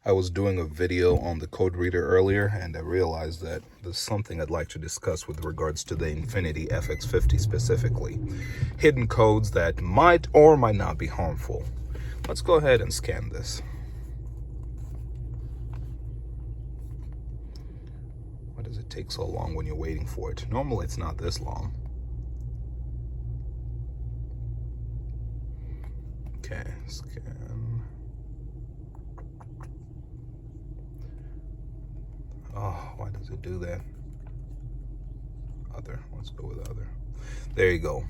I was doing a video on the code reader earlier, and I realized that there's something I'd like to discuss with regards to the Infiniti FX50 specifically. Hidden codes that might or might not be harmful. Let's go ahead and scan this. Why does it take so long when you're waiting for it? Normally it's not this long. Okay, scan. Oh, why does it do that? Other, let's go with other. There you go.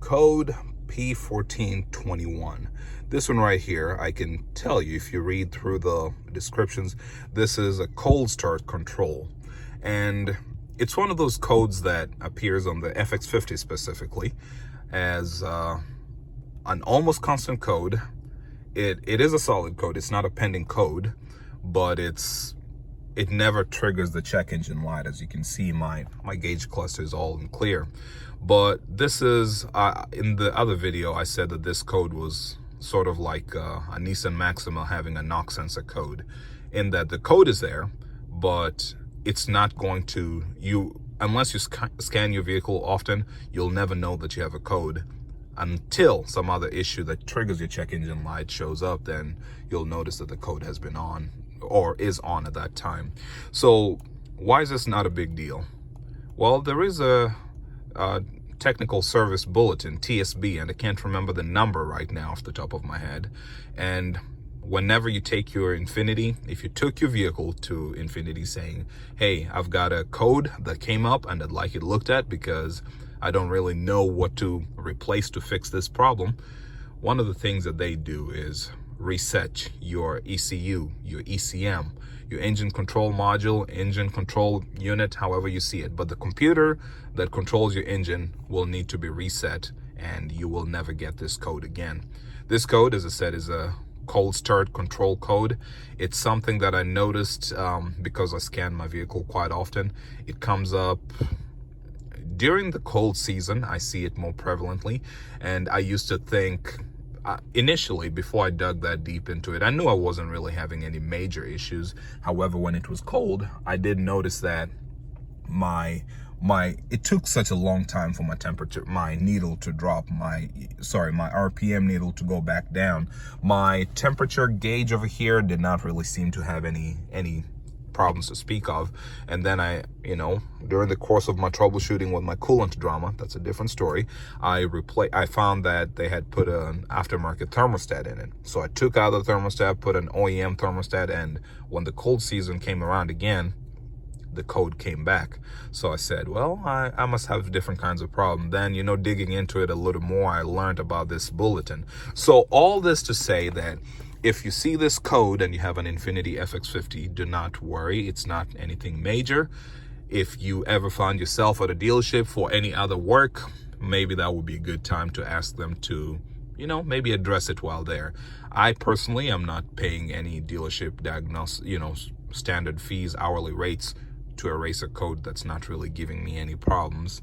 Code P1421. This one right here, I can tell you if you read through the descriptions, this is a cold start control. And it's one of those codes that appears on the FX50 specifically as an almost constant code. It is a solid code. It's not a pending code, but it never triggers the check engine light. As you can see, my gauge cluster is all in clear. But this is, in the other video, I said that this code was sort of like a Nissan Maxima having a knock sensor code, in that the code is there, but it's not going to, unless you scan your vehicle often, you'll never know that you have a code until some other issue that triggers your check engine light shows up. Then you'll notice that the code has been on or is on at that time. So why is this not a big deal? Well, there is a technical service bulletin, TSB, and I can't remember the number right now off the top of my head. And whenever you take your Infiniti, if you took your vehicle to Infiniti saying, hey, I've got a code that came up and I'd like it looked at because I don't really know what to replace to fix this problem, one of the things that they do is reset your ECU, your ECM, your engine control module, engine control unit, however you see it. But the computer that controls your engine will need to be reset, and you will never get this code again. This code, as I said, is a cold start control code. It's something that I noticed because I scan my vehicle quite often. It comes up during the cold season. I see it more prevalently, and I used to think, initially, before I dug that deep into it, I knew I wasn't really having any major issues. However, when it was cold, I did notice that it took such a long time for my needle to drop, my RPM needle to go back down. My temperature gauge over here did not really seem to have any problems to speak of. And then during the course of my troubleshooting with my coolant drama, that's a different story, I found that they had put an aftermarket thermostat in it. So I took out the thermostat, put an OEM thermostat, and when the cold season came around again, the code came back. So I said, well, I must have different kinds of problem. Then, digging into it a little more, I learned about this bulletin. So all this to say that if you see this code and you have an Infiniti FX50, do not worry. It's not anything major. If you ever find yourself at a dealership for any other work, maybe that would be a good time to ask them to, maybe address it while there. I personally am not paying any dealership standard fees, hourly rates to erase a code that's not really giving me any problems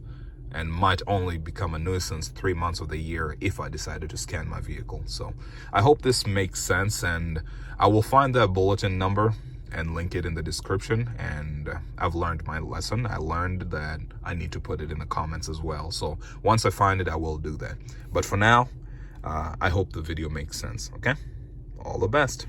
and might only become a nuisance 3 months of the year if I decided to scan my vehicle. So I hope this makes sense, and I will find that bulletin number and link it in the description. And I've learned my lesson. I learned that I need to put it in the comments as well. So once I find it, I will do that. But for now, I hope the video makes sense, okay? All the best.